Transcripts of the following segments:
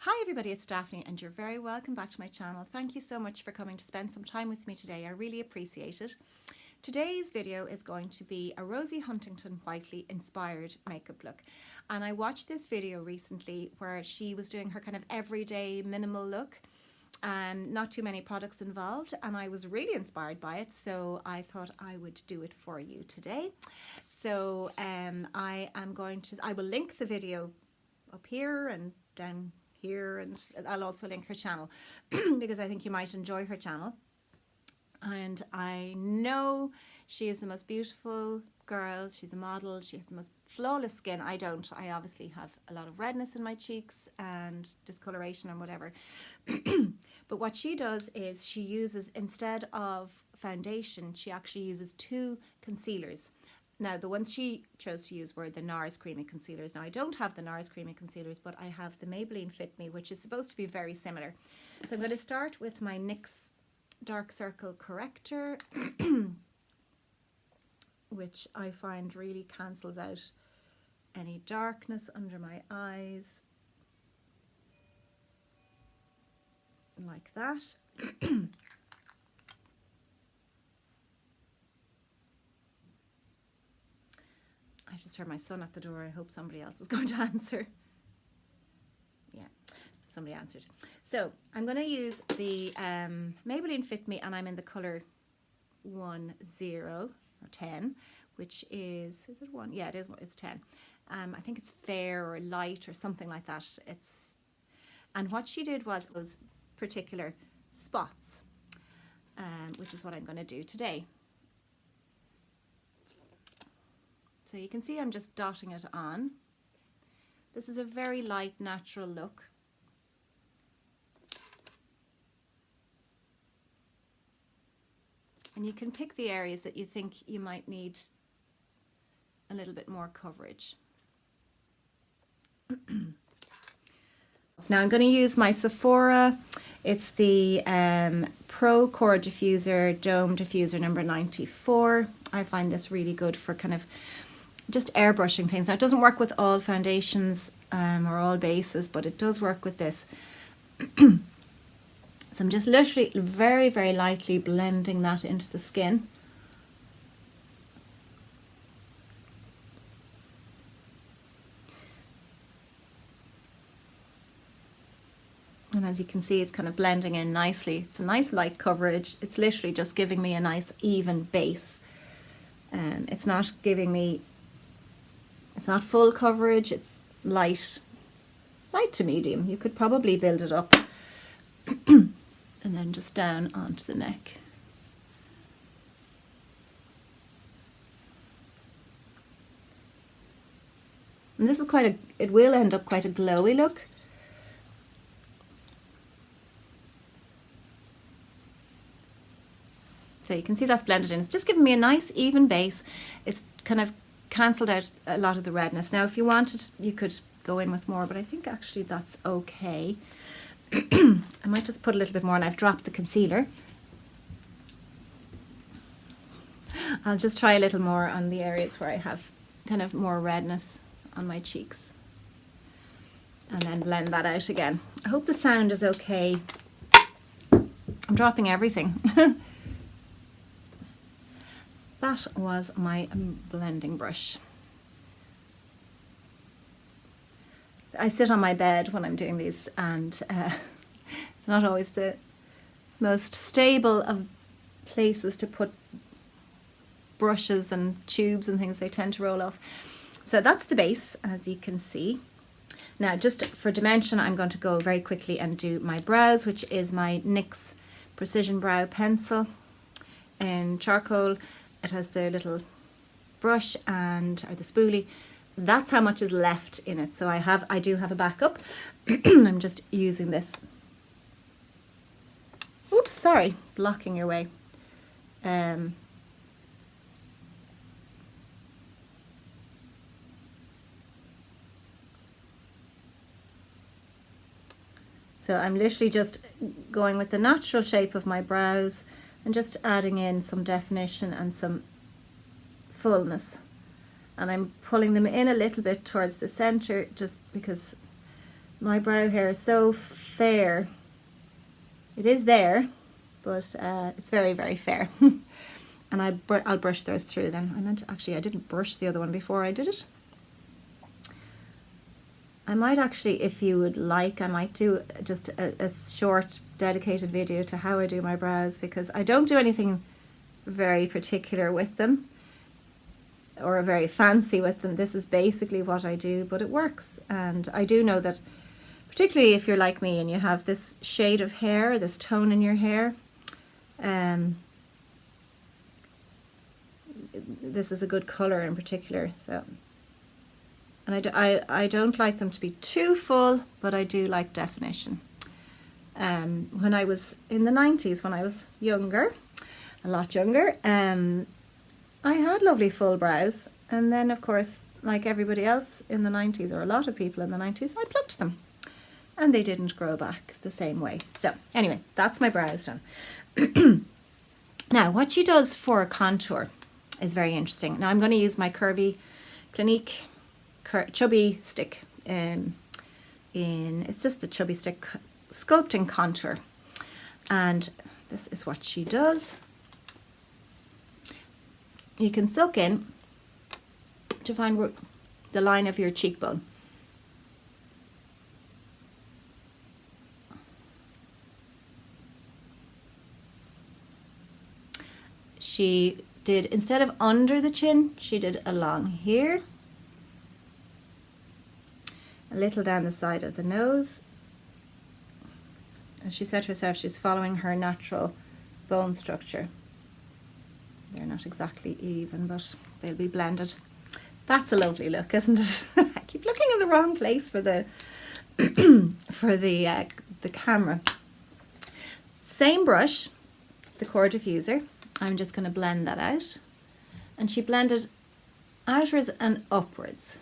Hi everybody, it's Daphne and you're very welcome back to my channel. Thank you so much for coming to spend some time with me today. I really appreciate it. Today's video is going to be a Rosie Huntington-Whitely inspired makeup look. And I watched this video recently where she was doing her kind of everyday minimal look. Not too many products involved, and I was really inspired by it, so I thought I would do it for you today. So I will link the video up here and down here, and I'll also link her channel because I think you might enjoy her channel. And I know she is the most beautiful girl. She's a model. She has the most flawless skin. I don't. I obviously have a lot of redness in my cheeks and discoloration and whatever. But what she does is she uses, instead of foundation, she actually uses two concealers. Now, the ones she chose to use were the NARS Creamy Concealers. Now, I don't have the NARS Creamy Concealers, but I have the Maybelline Fit Me, which is supposed to be very similar. So I'm going to start with my NYX Dark Circle Corrector, which I find really cancels out any darkness under my eyes. Like that. I just heard my son at the door. I hope somebody else is going to answer. Yeah, somebody answered. So I'm going to use the Maybelline Fit Me, and I'm in the colour 10 or 10, which is it 1? Yeah, it is. It's 10. I think it's fair or light or something like that. And what she did was those particular spots, which is what I'm going to do today. So you can see I'm just dotting it on. This is a very light, natural look. And you can pick the areas that you think you might need a little bit more coverage. Now I'm going to use my Sephora. It's the Pro Core Diffuser Dome Diffuser number 94. I find this really good for kind of just airbrushing things. Now, it doesn't work with all foundations or all bases, but it does work with this. So I'm just literally very, very lightly blending that into the skin. And as you can see, it's kind of blending in nicely. It's a nice light coverage. It's literally just giving me a nice even base. It's not giving me, it's not full coverage, it's light to medium. You could probably build it up and then just down onto the neck. And this is it will end up quite a glowy look. So you can see that's blended in. It's just giving me a nice even base. It's kind of cancelled out a lot of the redness. Now, if you wanted, you could go in with more, but I think actually that's okay. I might just put a little bit more, and I've dropped the concealer. I'll just try a little more on the areas where I have kind of more redness on my cheeks. And then blend that out again. I hope the sound is okay. I'm dropping everything. That was my blending brush. I sit on my bed when I'm doing these, and it's not always the most stable of places to put brushes and tubes and things. They tend to roll off. So that's the base, as you can see. Now, just for dimension, I'm going to go very quickly and do my brows, which is my NYX Precision Brow Pencil in charcoal. It has the little brush or the spoolie. That's how much is left in it. So I do have a backup. I'm just using this. Oops, sorry, blocking your way. So I'm literally just going with the natural shape of my brows and just adding in some definition and some fullness. And I'm pulling them in a little bit towards the center, just because My brow hair is so fair. It is there, but it's very, very fair. And I'll brush those through then. I didn't brush the other one before I did it. I might actually, if you would like, I might do just a short dedicated video to how I do my brows, because I don't do anything very particular with them or very fancy with them. This is basically what I do, but it works. And I do know that, particularly if you're like me and you have this shade of hair, this tone in your hair, this is a good color in particular. So, and I don't like them to be too full, but I do like definition. When I was in the 90s, when I was younger, a lot younger, I had lovely full brows, and then of course, like everybody else in the 90s, or a lot of people in the 90s, I plucked them and they didn't grow back the same way. So anyway, that's my brows done. Now what she does for contour is very interesting. Now I'm going to use my curvy Clinique chubby stick it's just the chubby stick sculpting contour, and this is what she does. You can suck in to find the line of your cheekbone. She did, instead of under the chin, she did along here, a little down the side of the nose. As she said herself, she's following her natural bone structure. They're not exactly even, but they'll be blended. That's a lovely look, isn't it? I keep looking in the wrong place for the for the camera. Same brush, the core diffuser. I'm just going to blend that out. And she blended outwards and upwards.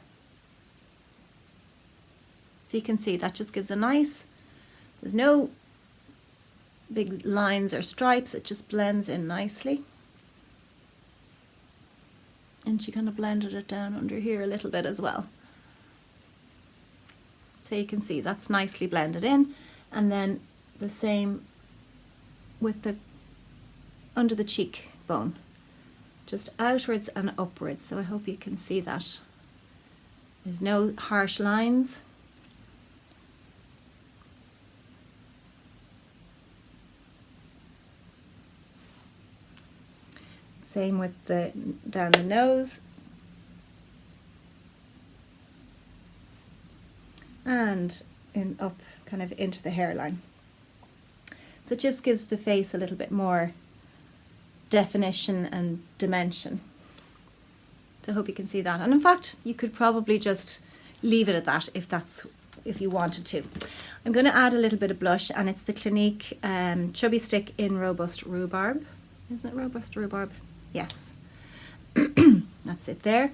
So you can see that just gives a nice, there's no big lines or stripes, it just blends in nicely. And she kind of blended it down under here a little bit as well. So you can see that's nicely blended in. And then the same with the under the cheekbone, just outwards and upwards. So I hope you can see that. There's no harsh lines. Same with the down the nose. And in up kind of into the hairline. So it just gives the face a little bit more definition and dimension. So I hope you can see that. And in fact, you could probably just leave it at that if you wanted to. I'm going to add a little bit of blush, and it's the Clinique Chubby Stick in Robust Rhubarb. Isn't it Robust Rhubarb? Yes. That's it there.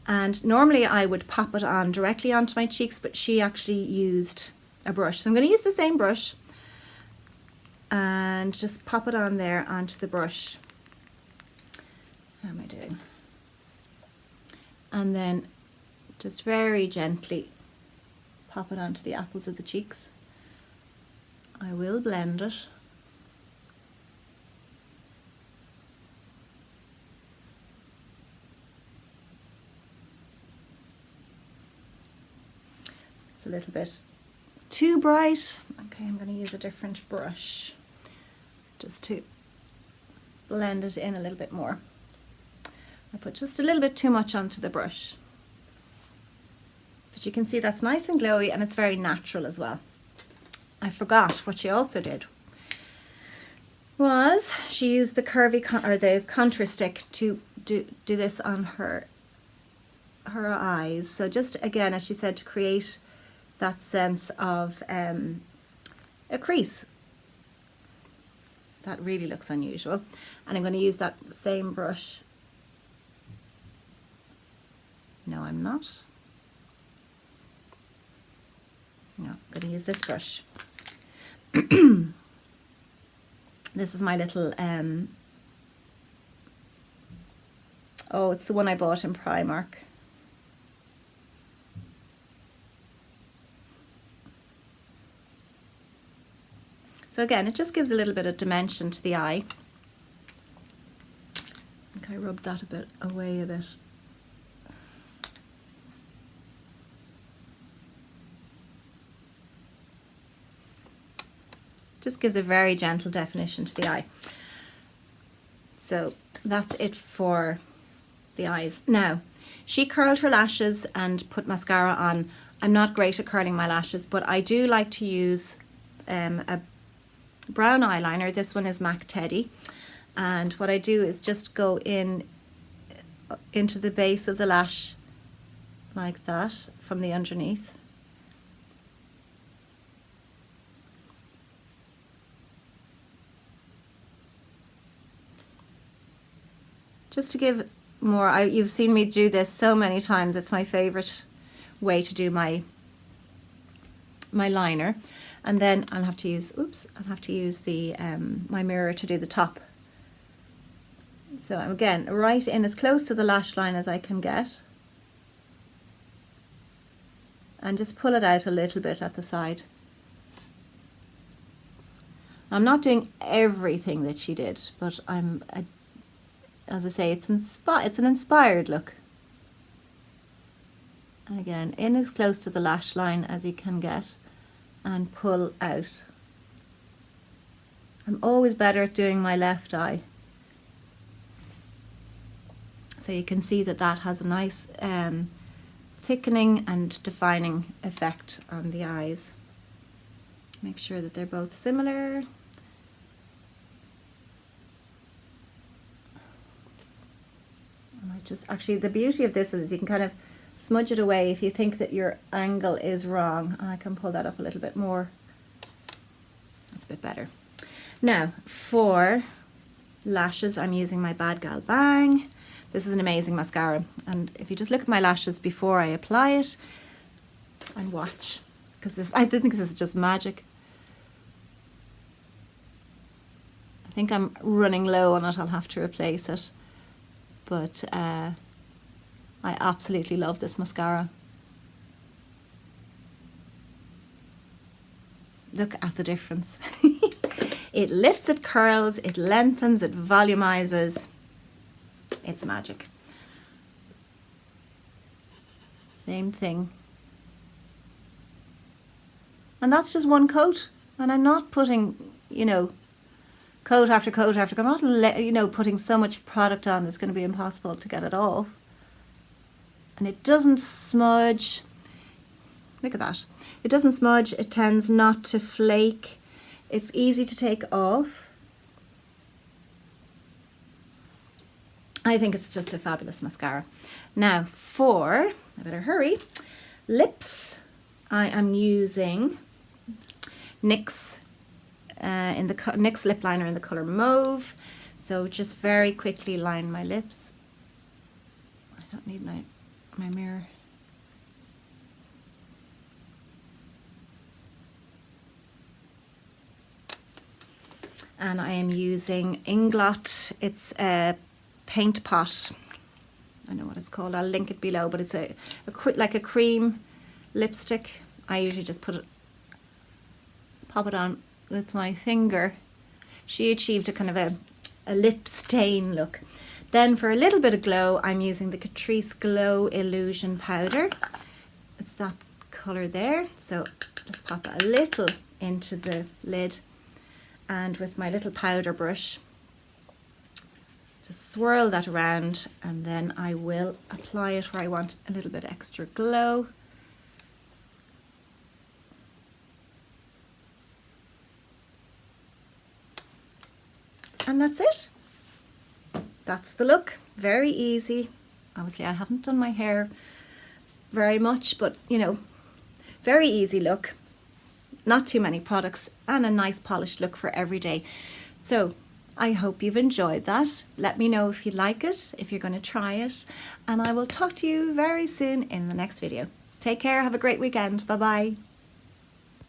And normally I would pop it on directly onto my cheeks, but she actually used a brush. So I'm going to use the same brush and just pop it on there onto the brush. How am I doing? And then just very gently pop it onto the apples of the cheeks. I will blend it. It's a little bit too bright. Okay, I'm going to use a different brush just to blend it in a little bit more. I put just a little bit too much onto the brush. But you can see that's nice and glowy, and it's very natural as well. I forgot what she also did was she used the curvy the contour stick to do this on her eyes. So just again, as she said, to create that sense of a crease. That really looks unusual. And I'm going to use that same brush. No, I'm not. No, I'm going to use this brush. This is my little, oh, it's the one I bought in Primark. So again, it just gives a little bit of dimension to the eye. I think I rubbed that a bit away a bit. Just gives a very gentle definition to the eye. So that's it for the eyes. Now, she curled her lashes and put mascara on. I'm not great at curling my lashes, but I do like to use a brown eyeliner. This one is MAC Teddy. And what I do is just go into the base of the lash like that from the underneath. Just to give more, you've seen me do this so many times. It's my favorite way to do my liner. And then I'll have to use, the my mirror to do the top. So I'm again right in as close to the lash line as I can get. And just pull it out a little bit at the side. I'm not doing everything that she did, but as I say, it's an inspired look. And again, in as close to the lash line as you can get, and pull out. I'm always better at doing my left eye. So you can see that that has a nice thickening and defining effect on the eyes. Make sure that they're both similar. Actually, the beauty of this is you can kind of smudge it away if you think that your angle is wrong. I can pull that up a little bit more. That's a bit better. Now, for lashes, I'm using my Bad Gal Bang. This is an amazing mascara. And if you just look at my lashes before I apply it and watch, because I think this is just magic. I think I'm running low on it. I'll have to replace it. But I absolutely love this mascara. Look at the difference. It lifts, it curls, it lengthens, it volumizes. It's magic. Same thing. And that's just one coat. And I'm not putting, coat after coat after coat. I'm not, putting so much product on that's going to be impossible to get it off. And it doesn't smudge. Look at that. It doesn't smudge. It tends not to flake. It's easy to take off. I think it's just a fabulous mascara. Now for, I better hurry, lips, I am using NYX NYX lip liner in the colour Mauve. So just very quickly line my lips. I don't need my mirror. And I am using Inglot. It's a paint pot. I know what it's called. I'll link it below, but it's like a cream lipstick. I usually just pop it on with my finger. She achieved a kind of a lip stain look. Then for a little bit of glow, I'm using the Catrice Glow Illusion powder. It's that color there. So just pop a little into the lid, and with my little powder brush, just swirl that around, and then I will apply it where I want a little bit extra glow. And that's it. That's the look. Very easy. Obviously I haven't done my hair very much, but very easy look. Not too many products, and a nice polished look for every day. So I hope you've enjoyed that. Let me know if you like it, if you're going to try it, and I will talk to you very soon in the next video. Take care. Have a great weekend. Bye bye.